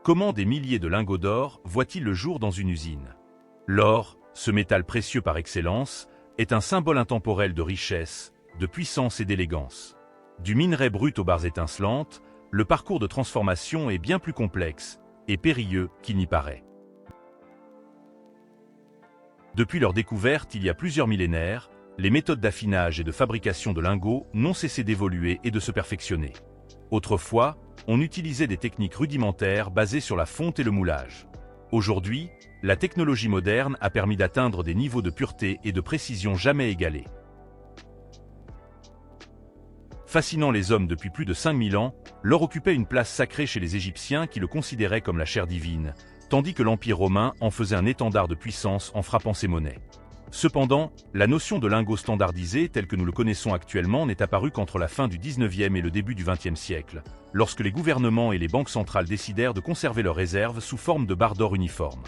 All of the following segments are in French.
Comment des milliers de lingots d'or voient-ils le jour dans une usine? L'or, ce métal précieux par excellence, est un symbole intemporel de richesse, de puissance et d'élégance. Du minerai brut aux barres étincelantes, le parcours de transformation est bien plus complexe et périlleux qu'il n'y paraît. Depuis leur découverte il y a plusieurs millénaires, les méthodes d'affinage et de fabrication de lingots n'ont cessé d'évoluer et de se perfectionner. Autrefois, on utilisait des techniques rudimentaires basées sur la fonte et le moulage. Aujourd'hui, la technologie moderne a permis d'atteindre des niveaux de pureté et de précision jamais égalés. Fascinant les hommes depuis plus de 5000 ans, l'or occupait une place sacrée chez les Égyptiens qui le considéraient comme la chair divine, tandis que l'Empire romain en faisait un étendard de puissance en frappant ses monnaies. Cependant, la notion de lingot standardisé tel que nous le connaissons actuellement n'est apparue qu'entre la fin du 19e et le début du 20e siècle, lorsque les gouvernements et les banques centrales décidèrent de conserver leurs réserves sous forme de barres d'or uniformes.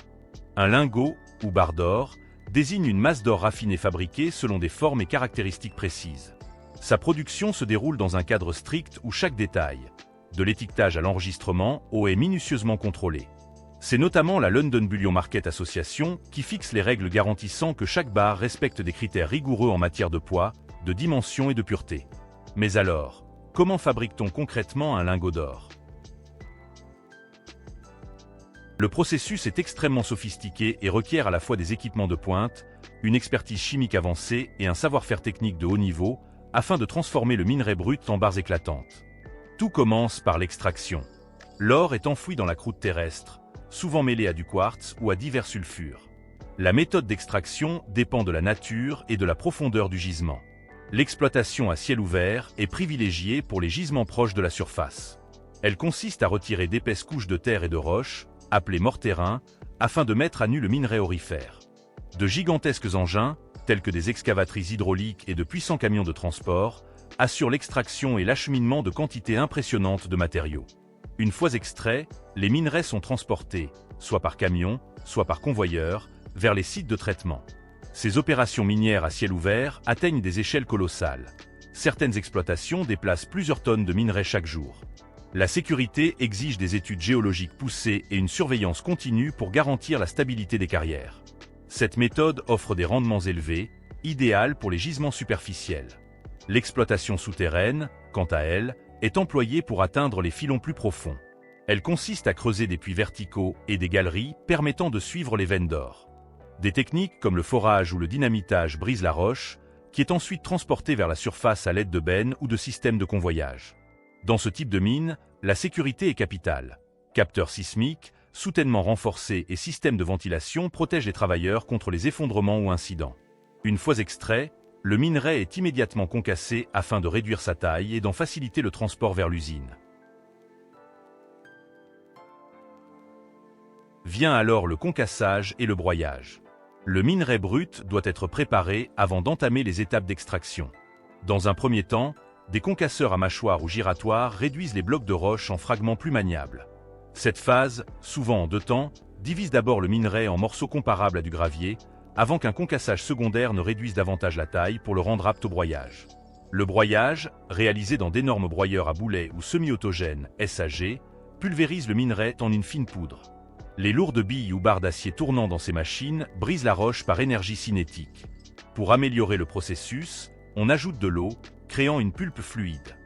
Un lingot, ou barre d'or, désigne une masse d'or raffinée fabriquée selon des formes et caractéristiques précises. Sa production se déroule dans un cadre strict où chaque détail, de l'étiquetage à l'enregistrement, est minutieusement contrôlé. C'est notamment la London Bullion Market Association qui fixe les règles garantissant que chaque barre respecte des critères rigoureux en matière de poids, de dimension et de pureté. Mais alors, comment fabrique-t-on concrètement un lingot d'or? Le processus est extrêmement sophistiqué et requiert à la fois des équipements de pointe, une expertise chimique avancée et un savoir-faire technique de haut niveau afin de transformer le minerai brut en barres éclatantes. Tout commence par l'extraction. L'or est enfoui dans la croûte terrestre, souvent mêlé à du quartz ou à divers sulfures. La méthode d'extraction dépend de la nature et de la profondeur du gisement. L'exploitation à ciel ouvert est privilégiée pour les gisements proches de la surface. Elle consiste à retirer d'épaisses couches de terre et de roches, appelées mortérins, afin de mettre à nu le minerai aurifère. De gigantesques engins, tels que des excavatrices hydrauliques et de puissants camions de transport, assurent l'extraction et l'acheminement de quantités impressionnantes de matériaux. Une fois extraits, les minerais sont transportés, soit par camion, soit par convoyeur, vers les sites de traitement. Ces opérations minières à ciel ouvert atteignent des échelles colossales. Certaines exploitations déplacent plusieurs tonnes de minerais chaque jour. La sécurité exige des études géologiques poussées et une surveillance continue pour garantir la stabilité des carrières. Cette méthode offre des rendements élevés, idéales pour les gisements superficiels. L'exploitation souterraine, quant à elle, est employée pour atteindre les filons plus profonds. Elle consiste à creuser des puits verticaux et des galeries permettant de suivre les veines d'or. Des techniques comme le forage ou le dynamitage brisent la roche, qui est ensuite transportée vers la surface à l'aide de bennes ou de systèmes de convoyage. Dans ce type de mine, la sécurité est capitale. Capteurs sismiques, soutènements renforcés et systèmes de ventilation protègent les travailleurs contre les effondrements ou incidents. Une fois extrait, le minerai est immédiatement concassé afin de réduire sa taille et d'en faciliter le transport vers l'usine. Vient alors le concassage et le broyage. Le minerai brut doit être préparé avant d'entamer les étapes d'extraction. Dans un premier temps, des concasseurs à mâchoire ou giratoires réduisent les blocs de roche en fragments plus maniables. Cette phase, souvent en 2 temps, divise d'abord le minerai en morceaux comparables à du gravier, avant qu'un concassage secondaire ne réduise davantage la taille pour le rendre apte au broyage. Le broyage, réalisé dans d'énormes broyeurs à boulets ou semi-autogènes SAG, pulvérise le minerai en une fine poudre. Les lourdes billes ou barres d'acier tournant dans ces machines brisent la roche par énergie cinétique. Pour améliorer le processus, on ajoute de l'eau, créant une pulpe fluide.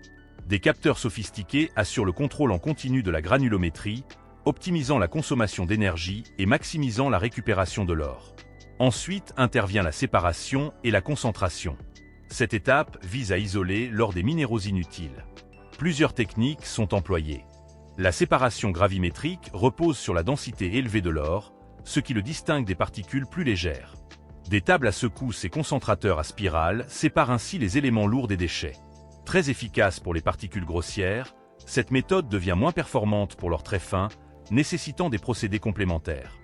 Des capteurs sophistiqués assurent le contrôle en continu de la granulométrie, optimisant la consommation d'énergie et maximisant la récupération de l'or. Ensuite intervient la séparation et la concentration. Cette étape vise à isoler l'or des minéraux inutiles. Plusieurs techniques sont employées. La séparation gravimétrique repose sur la densité élevée de l'or, ce qui le distingue des particules plus légères. Des tables à secousses et concentrateurs à spirale séparent ainsi les éléments lourds des déchets. Très efficace pour les particules grossières, cette méthode devient moins performante pour l'or très fin, nécessitant des procédés complémentaires.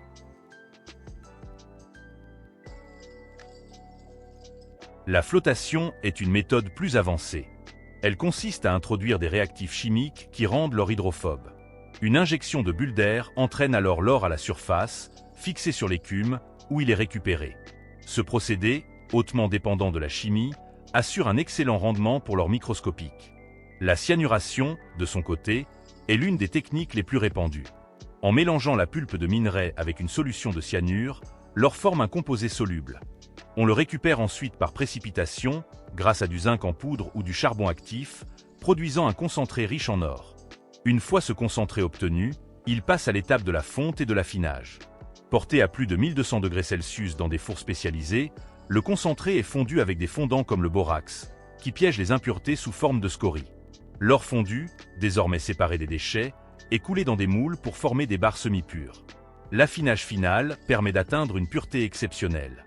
La flottation est une méthode plus avancée. Elle consiste à introduire des réactifs chimiques qui rendent l'or hydrophobe. Une injection de bulles d'air entraîne alors l'or à la surface, fixé sur l'écume, où il est récupéré. Ce procédé, hautement dépendant de la chimie, assure un excellent rendement pour l'or microscopique. La cyanuration, de son côté, est l'une des techniques les plus répandues. En mélangeant la pulpe de minerai avec une solution de cyanure, leur forme un composé soluble. On le récupère ensuite par précipitation, grâce à du zinc en poudre ou du charbon actif, produisant un concentré riche en or. Une fois ce concentré obtenu, il passe à l'étape de la fonte et de l'affinage. Porté à plus de 1200 degrés Celsius dans des fours spécialisés, le concentré est fondu avec des fondants comme le borax, qui piègent les impuretés sous forme de scories. L'or fondu, désormais séparé des déchets, est coulé dans des moules pour former des barres semi-pures. L'affinage final permet d'atteindre une pureté exceptionnelle.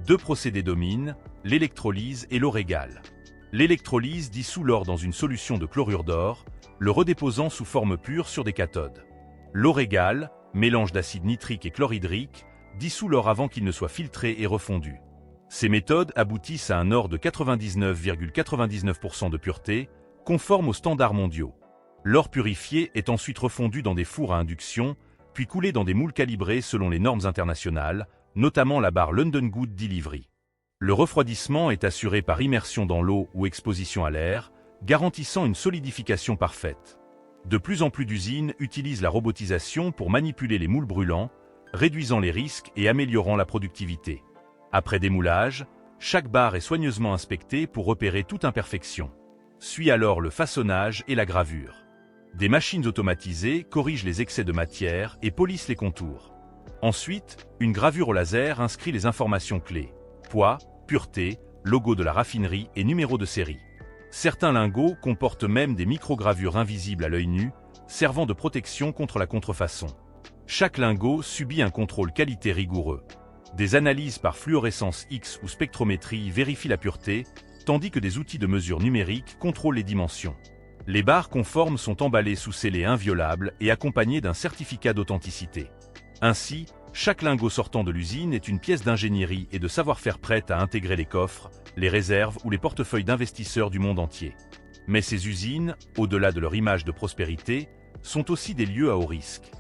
Deux procédés dominent, l'électrolyse et l'eau régale. L'électrolyse dissout l'or dans une solution de chlorure d'or, le redéposant sous forme pure sur des cathodes. L'eau régale, mélange d'acide nitrique et chlorhydrique, dissout l'or avant qu'il ne soit filtré et refondu. Ces méthodes aboutissent à un or de 99,99% de pureté, conforme aux standards mondiaux. L'or purifié est ensuite refondu dans des fours à induction, puis coulé dans des moules calibrés selon les normes internationales, notamment la barre London Good Delivery. Le refroidissement est assuré par immersion dans l'eau ou exposition à l'air, garantissant une solidification parfaite. De plus en plus d'usines utilisent la robotisation pour manipuler les moules brûlants, réduisant les risques et améliorant la productivité. Après démoulage, chaque barre est soigneusement inspectée pour repérer toute imperfection. Suit alors le façonnage et la gravure. Des machines automatisées corrigent les excès de matière et polissent les contours. Ensuite, une gravure au laser inscrit les informations clés: poids, pureté, logo de la raffinerie et numéro de série. Certains lingots comportent même des microgravures invisibles à l'œil nu, servant de protection contre la contrefaçon. Chaque lingot subit un contrôle qualité rigoureux. Des analyses par fluorescence X ou spectrométrie vérifient la pureté, tandis que des outils de mesure numérique contrôlent les dimensions. Les barres conformes sont emballées sous scellés inviolables et accompagnées d'un certificat d'authenticité. Ainsi, chaque lingot sortant de l'usine est une pièce d'ingénierie et de savoir-faire prête à intégrer les coffres, les réserves ou les portefeuilles d'investisseurs du monde entier. Mais ces usines, au-delà de leur image de prospérité, sont aussi des lieux à haut risque.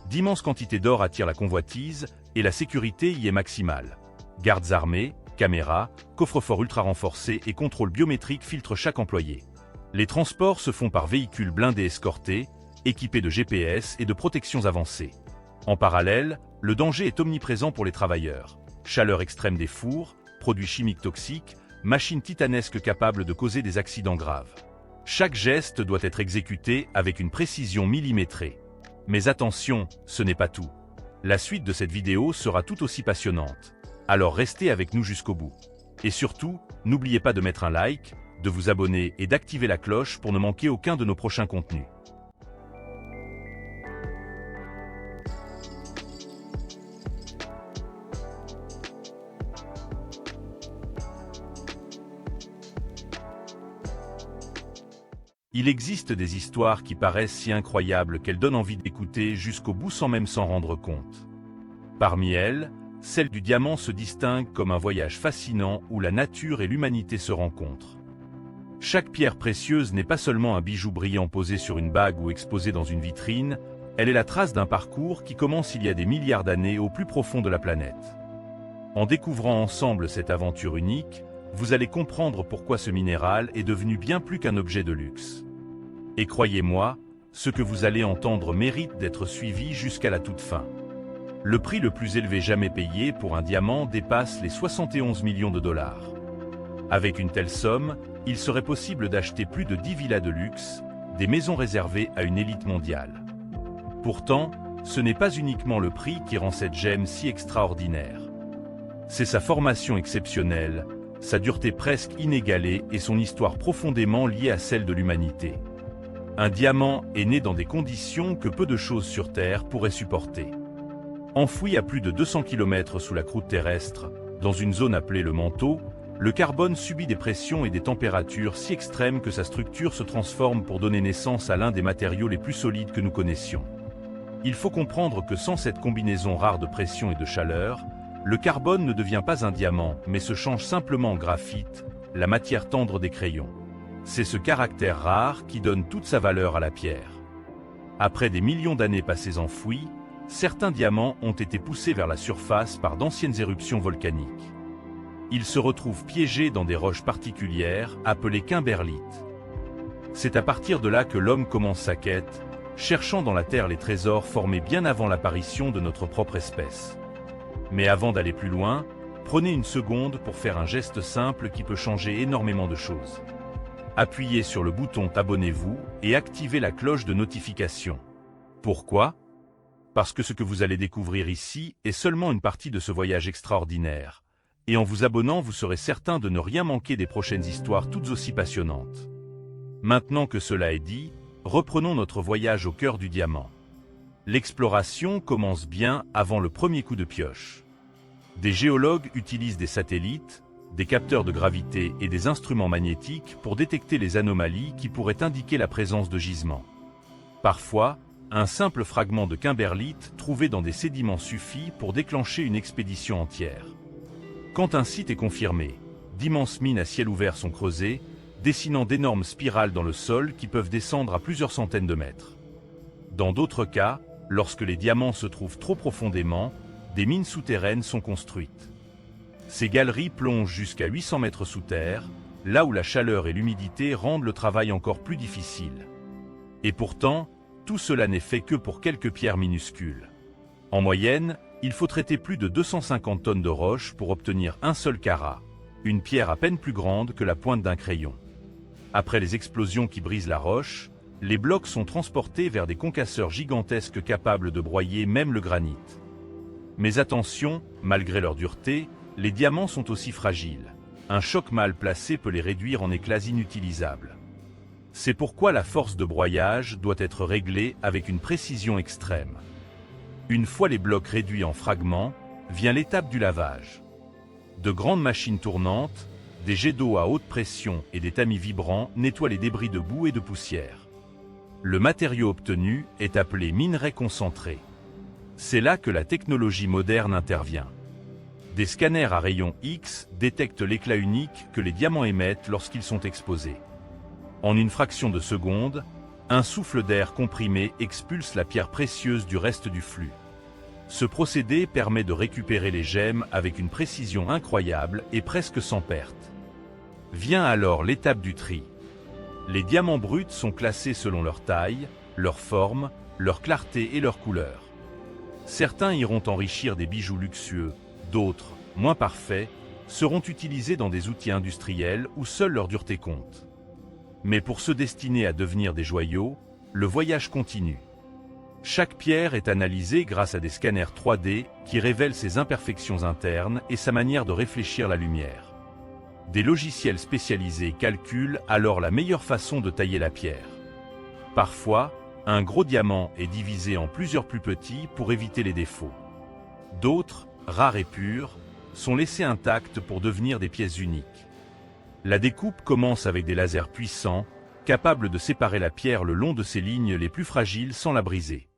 D'immenses quantités d'or attirent la convoitise et la sécurité y est maximale. Gardes armés, caméras, coffres-forts ultra renforcés et contrôles biométriques filtrent chaque employé. Les transports se font par véhicules blindés escortés, équipés de GPS et de protections avancées. En parallèle, le danger est omniprésent pour les travailleurs. Chaleur extrême des fours, produits chimiques toxiques, machines titanesques capables de causer des accidents graves. Chaque geste doit être exécuté avec une précision millimétrée. Mais attention, ce n'est pas tout. La suite de cette vidéo sera tout aussi passionnante. Alors restez avec nous jusqu'au bout. Et surtout, n'oubliez pas de mettre un like, de vous abonner et d'activer la cloche pour ne manquer aucun de nos prochains contenus. Il existe des histoires qui paraissent si incroyables qu'elles donnent envie d'écouter jusqu'au bout sans même s'en rendre compte. Parmi elles, celle du diamant se distingue comme un voyage fascinant où la nature et l'humanité se rencontrent. Chaque pierre précieuse n'est pas seulement un bijou brillant posé sur une bague ou exposé dans une vitrine, elle est la trace d'un parcours qui commence il y a des milliards d'années au plus profond de la planète. En découvrant ensemble cette aventure unique, vous allez comprendre pourquoi ce minéral est devenu bien plus qu'un objet de luxe. Et croyez-moi, ce que vous allez entendre mérite d'être suivi jusqu'à la toute fin. Le prix le plus élevé jamais payé pour un diamant dépasse les 71 millions de dollars. Avec une telle somme, il serait possible d'acheter plus de 10 villas de luxe, des maisons réservées à une élite mondiale. Pourtant, ce n'est pas uniquement le prix qui rend cette gemme si extraordinaire. C'est sa formation exceptionnelle, sa dureté presque inégalée et son histoire profondément liée à celle de l'humanité. Un diamant est né dans des conditions que peu de choses sur Terre pourraient supporter. Enfoui à plus de 200 km sous la croûte terrestre, dans une zone appelée le manteau, le carbone subit des pressions et des températures si extrêmes que sa structure se transforme pour donner naissance à l'un des matériaux les plus solides que nous connaissions. Il faut comprendre que sans cette combinaison rare de pression et de chaleur, le carbone ne devient pas un diamant, mais se change simplement en graphite, la matière tendre des crayons. C'est ce caractère rare qui donne toute sa valeur à la pierre. Après des millions d'années passées enfouies, certains diamants ont été poussés vers la surface par d'anciennes éruptions volcaniques. Ils se retrouvent piégés dans des roches particulières appelées kimberlites. C'est à partir de là que l'homme commence sa quête, cherchant dans la terre les trésors formés bien avant l'apparition de notre propre espèce. Mais avant d'aller plus loin, prenez une seconde pour faire un geste simple qui peut changer énormément de choses. Appuyez sur le bouton Abonnez-vous et activez la cloche de notification. Pourquoi ? Parce que ce que vous allez découvrir ici est seulement une partie de ce voyage extraordinaire. Et en vous abonnant, vous serez certain de ne rien manquer des prochaines histoires toutes aussi passionnantes. Maintenant que cela est dit, reprenons notre voyage au cœur du diamant. L'exploration commence bien avant le premier coup de pioche. Des géologues utilisent des satellites, des capteurs de gravité et des instruments magnétiques pour détecter les anomalies qui pourraient indiquer la présence de gisements. Parfois, un simple fragment de kimberlite trouvé dans des sédiments suffit pour déclencher une expédition entière. Quand un site est confirmé, d'immenses mines à ciel ouvert sont creusées, dessinant d'énormes spirales dans le sol qui peuvent descendre à plusieurs centaines de mètres. Dans d'autres cas, lorsque les diamants se trouvent trop profondément, des mines souterraines sont construites. Ces galeries plongent jusqu'à 800 mètres sous terre, là où la chaleur et l'humidité rendent le travail encore plus difficile. Et pourtant, tout cela n'est fait que pour quelques pierres minuscules. En moyenne, il faut traiter plus de 250 tonnes de roches pour obtenir un seul carat, une pierre à peine plus grande que la pointe d'un crayon. Après les explosions qui brisent la roche, les blocs sont transportés vers des concasseurs gigantesques capables de broyer même le granit. Mais attention, malgré leur dureté, les diamants sont aussi fragiles. Un choc mal placé peut les réduire en éclats inutilisables. C'est pourquoi la force de broyage doit être réglée avec une précision extrême. Une fois les blocs réduits en fragments, vient l'étape du lavage. De grandes machines tournantes, des jets d'eau à haute pression et des tamis vibrants nettoient les débris de boue et de poussière. Le matériau obtenu est appelé minerai concentré. C'est là que la technologie moderne intervient. Des scanners à rayons X détectent l'éclat unique que les diamants émettent lorsqu'ils sont exposés. En une fraction de seconde, un souffle d'air comprimé expulse la pierre précieuse du reste du flux. Ce procédé permet de récupérer les gemmes avec une précision incroyable et presque sans perte. Vient alors l'étape du tri. Les diamants bruts sont classés selon leur taille, leur forme, leur clarté et leur couleur. Certains iront enrichir des bijoux luxueux, d'autres, moins parfaits, seront utilisés dans des outils industriels où seule leur dureté compte. Mais pour ceux destinés à devenir des joyaux, le voyage continue. Chaque pierre est analysée grâce à des scanners 3D qui révèlent ses imperfections internes et sa manière de réfléchir la lumière. Des logiciels spécialisés calculent alors la meilleure façon de tailler la pierre. Parfois, un gros diamant est divisé en plusieurs plus petits pour éviter les défauts. D'autres, rares et purs, sont laissés intacts pour devenir des pièces uniques. La découpe commence avec des lasers puissants, capables de séparer la pierre le long de ses lignes les plus fragiles sans la briser.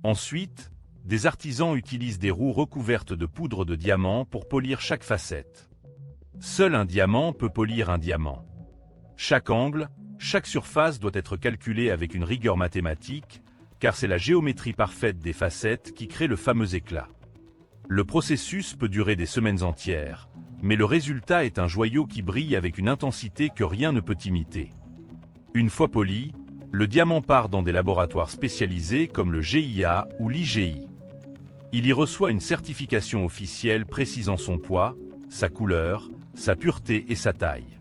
Ensuite, des artisans utilisent des roues recouvertes de poudre de diamant pour polir chaque facette. Seul un diamant peut polir un diamant. Chaque angle, chaque surface doit être calculée avec une rigueur mathématique, car c'est la géométrie parfaite des facettes qui crée le fameux éclat. Le processus peut durer des semaines entières, mais le résultat est un joyau qui brille avec une intensité que rien ne peut imiter. Une fois poli, le diamant part dans des laboratoires spécialisés comme le GIA ou l'IGI. Il y reçoit une certification officielle précisant son poids, sa couleur, sa pureté et sa taille.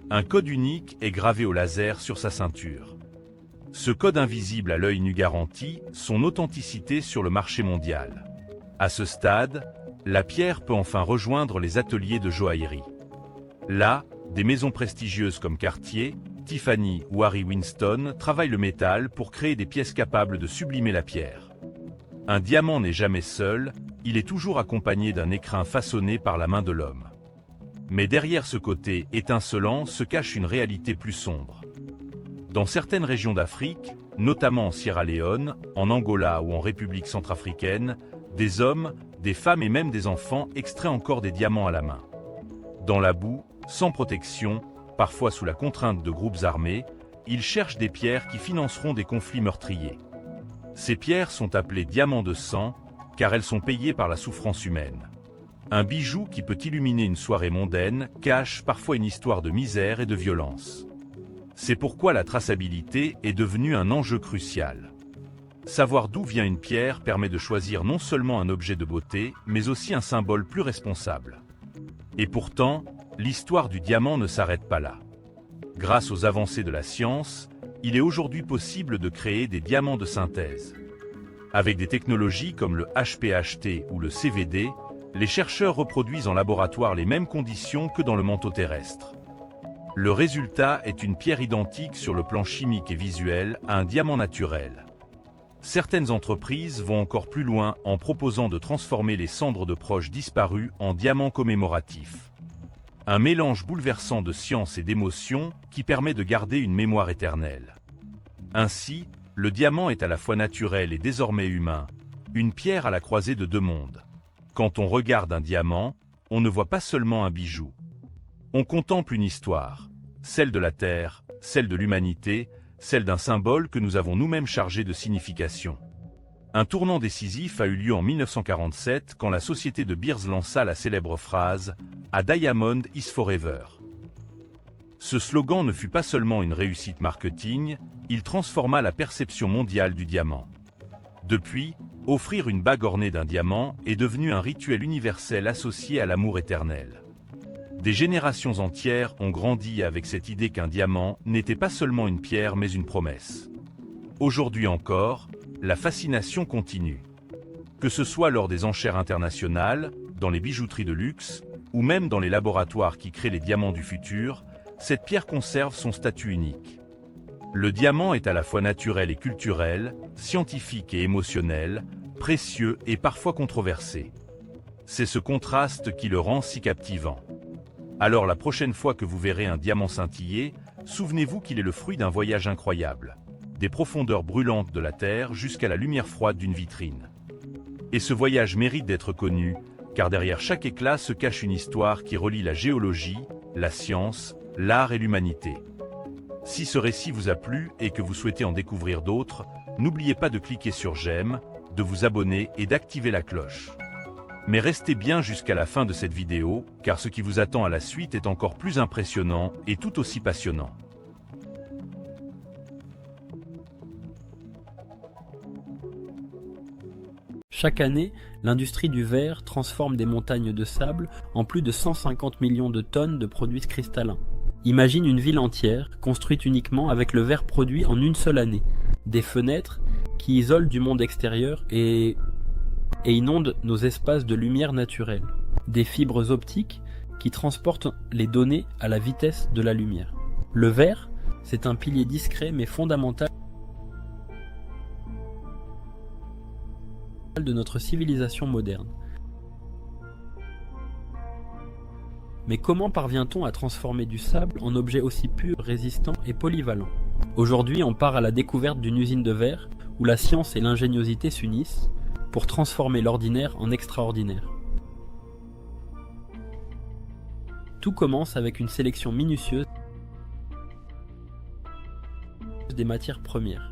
Un code unique est gravé au laser sur sa ceinture. Ce code invisible à l'œil nu garantit son authenticité sur le marché mondial. À ce stade, la pierre peut enfin rejoindre les ateliers de joaillerie. Là, des maisons prestigieuses comme Cartier, Tiffany ou Harry Winston travaillent le métal pour créer des pièces capables de sublimer la pierre. Un diamant n'est jamais seul, il est toujours accompagné d'un écrin façonné par la main de l'homme. Mais derrière ce côté étincelant se cache une réalité plus sombre. Dans certaines régions d'Afrique, notamment en Sierra Leone, en Angola ou en République centrafricaine, des hommes, des femmes et même des enfants extraient encore des diamants à la main. Dans la boue, sans protection, parfois sous la contrainte de groupes armés, ils cherchent des pierres qui financeront des conflits meurtriers. Ces pierres sont appelées diamants de sang, car elles sont payées par la souffrance humaine. Un bijou qui peut illuminer une soirée mondaine cache parfois une histoire de misère et de violence. C'est pourquoi la traçabilité est devenue un enjeu crucial. Savoir d'où vient une pierre permet de choisir non seulement un objet de beauté, mais aussi un symbole plus responsable. Et pourtant, l'histoire du diamant ne s'arrête pas là. Grâce aux avancées de la science, il est aujourd'hui possible de créer des diamants de synthèse. Avec des technologies comme le HPHT ou le CVD, les chercheurs reproduisent en laboratoire les mêmes conditions que dans le manteau terrestre. Le résultat est une pierre identique sur le plan chimique et visuel à un diamant naturel. Certaines entreprises vont encore plus loin en proposant de transformer les cendres de proches disparus en diamants commémoratifs. Un mélange bouleversant de science et d'émotion qui permet de garder une mémoire éternelle. Ainsi, le diamant est à la fois naturel et désormais humain, une pierre à la croisée de deux mondes. Quand on regarde un diamant, on ne voit pas seulement un bijou. On contemple une histoire, celle de la Terre, celle de l'humanité, celle d'un symbole que nous avons nous-mêmes chargé de signification. Un tournant décisif a eu lieu en 1947 quand la société de Beers lança la célèbre phrase « A diamond is forever ». Ce slogan ne fut pas seulement une réussite marketing, il transforma la perception mondiale du diamant. Depuis, offrir une bague ornée d'un diamant est devenu un rituel universel associé à l'amour éternel. Des générations entières ont grandi avec cette idée qu'un diamant n'était pas seulement une pierre mais une promesse. Aujourd'hui encore, la fascination continue. Que ce soit lors des enchères internationales, dans les bijouteries de luxe, ou même dans les laboratoires qui créent les diamants du futur, cette pierre conserve son statut unique. Le diamant est à la fois naturel et culturel, scientifique et émotionnel, précieux et parfois controversé. C'est ce contraste qui le rend si captivant. Alors la prochaine fois que vous verrez un diamant scintiller, souvenez-vous qu'il est le fruit d'un voyage incroyable, des profondeurs brûlantes de la Terre jusqu'à la lumière froide d'une vitrine. Et ce voyage mérite d'être connu, car derrière chaque éclat se cache une histoire qui relie la géologie, la science, l'art et l'humanité. Si ce récit vous a plu et que vous souhaitez en découvrir d'autres, n'oubliez pas de cliquer sur j'aime, de vous abonner et d'activer la cloche. Mais restez bien jusqu'à la fin de cette vidéo, car ce qui vous attend à la suite est encore plus impressionnant et tout aussi passionnant. Chaque année, l'industrie du verre transforme des montagnes de sable en plus de 150 millions de tonnes de produits cristallins. Imagine une ville entière, construite uniquement avec le verre produit en une seule année. Des fenêtres qui isolent du monde extérieur et inondent nos espaces de lumière naturelle. Des fibres optiques qui transportent les données à la vitesse de la lumière. Le verre, c'est un pilier discret mais fondamental de notre civilisation moderne. Mais comment parvient-on à transformer du sable en objet aussi pur, résistant et polyvalent? Aujourd'hui, on part à la découverte d'une usine de verre où la science et l'ingéniosité s'unissent pour transformer l'ordinaire en extraordinaire. Tout commence avec une sélection minutieuse des matières premières.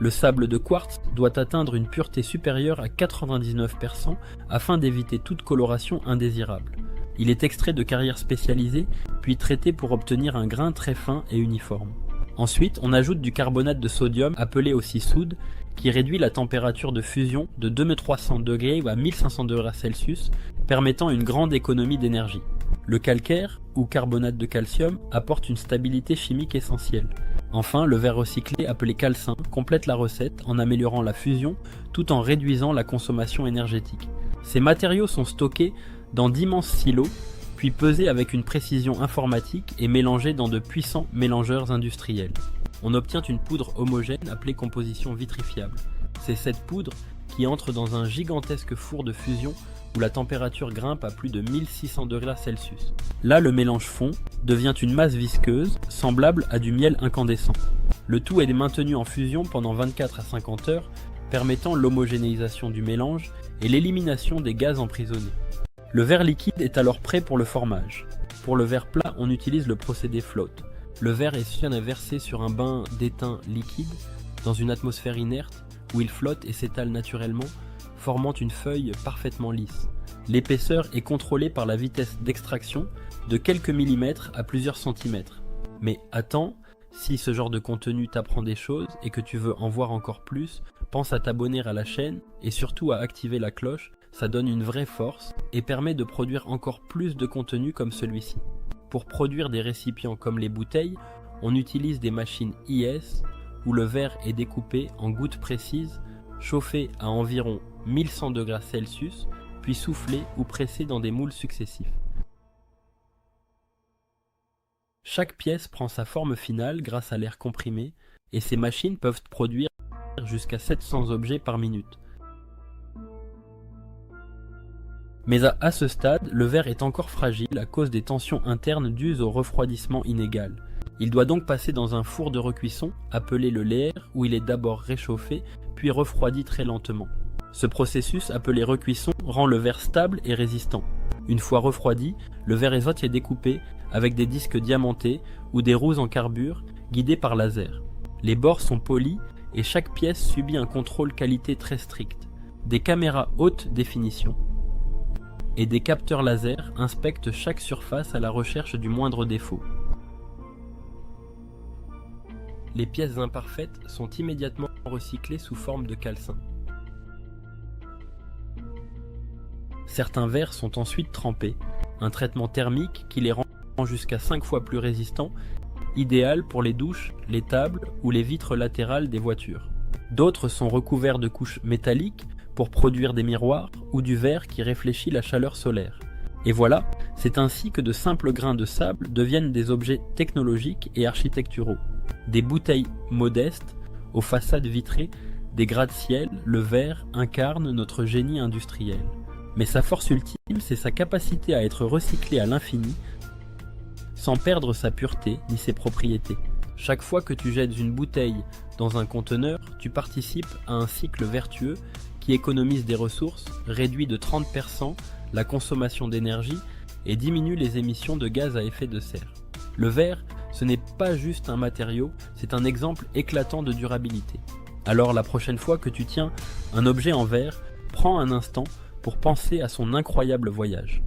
Le sable de quartz doit atteindre une pureté supérieure à 99% afin d'éviter toute coloration indésirable. Il est extrait de carrières spécialisées, puis traité pour obtenir un grain très fin et uniforme. Ensuite, on ajoute du carbonate de sodium, appelé aussi soude, qui réduit la température de fusion de 2300 degrés à 1500 degrés Celsius, permettant une grande économie d'énergie. Le calcaire, ou carbonate de calcium, apporte une stabilité chimique essentielle. Enfin, le verre recyclé, appelé calcin, complète la recette en améliorant la fusion tout en réduisant la consommation énergétique. Ces matériaux sont stockés dans d'immenses silos, puis pesés avec une précision informatique et mélangés dans de puissants mélangeurs industriels. On obtient une poudre homogène appelée composition vitrifiable. C'est cette poudre qui entre dans un gigantesque four de fusion où la température grimpe à plus de 1600 degrés Celsius. Là, le mélange fond, devient une masse visqueuse, semblable à du miel incandescent. Le tout est maintenu en fusion pendant 24 à 50 heures, permettant l'homogénéisation du mélange et l'élimination des gaz emprisonnés. Le verre liquide est alors prêt pour le formage. Pour le verre plat, on utilise le procédé flotte. Le verre est versé sur un bain d'étain liquide, dans une atmosphère inerte, où il flotte et s'étale naturellement, formant une feuille parfaitement lisse. L'épaisseur est contrôlée par la vitesse d'extraction de quelques millimètres à plusieurs centimètres. Mais attends, Si ce genre de contenu t'apprend des choses et que tu veux en voir encore plus, pense à t'abonner à la chaîne et surtout à activer la cloche, ça donne une vraie force et permet de produire encore plus de contenu comme celui-ci. Pour produire des récipients comme les bouteilles, on utilise des machines IS où le verre est découpé en gouttes précises, chauffé à environ 1100 degrés Celsius, puis soufflé ou pressé dans des moules successifs. Chaque pièce prend sa forme finale grâce à l'air comprimé et ces machines peuvent produire jusqu'à 700 objets par minute. Mais à ce stade, le verre est encore fragile à cause des tensions internes dues au refroidissement inégal. Il doit donc passer dans un four de recuisson, appelé le layer, où il est d'abord réchauffé, puis refroidi très lentement. Ce processus, appelé recuisson, rend le verre stable et résistant. Une fois refroidi, le verre est découpé avec des disques diamantés ou des roues en carbure guidées par laser. Les bords sont polis et chaque pièce subit un contrôle qualité très strict. Des caméras haute définition et des capteurs laser inspectent chaque surface à la recherche du moindre défaut. Les pièces imparfaites sont immédiatement recyclées sous forme de calcin. Certains verres sont ensuite trempés, un traitement thermique qui les rend jusqu'à 5 fois plus résistants, idéal pour les douches, les tables ou les vitres latérales des voitures. D'autres sont recouverts de couches métalliques pour produire des miroirs ou du verre qui réfléchit la chaleur solaire. Et voilà, c'est ainsi que de simples grains de sable deviennent des objets technologiques et architecturaux. Des bouteilles modestes, aux façades vitrées, des gratte-ciel, le verre incarne notre génie industriel. Mais sa force ultime, c'est sa capacité à être recyclé à l'infini, sans perdre sa pureté ni ses propriétés. Chaque fois que tu jettes une bouteille dans un conteneur, tu participes à un cycle vertueux qui économise des ressources, réduit de 30% la consommation d'énergie et diminue les émissions de gaz à effet de serre. Le verre, ce n'est pas juste un matériau, c'est un exemple éclatant de durabilité. Alors la prochaine fois que tu tiens un objet en verre, prends un instant pour penser à son incroyable voyage.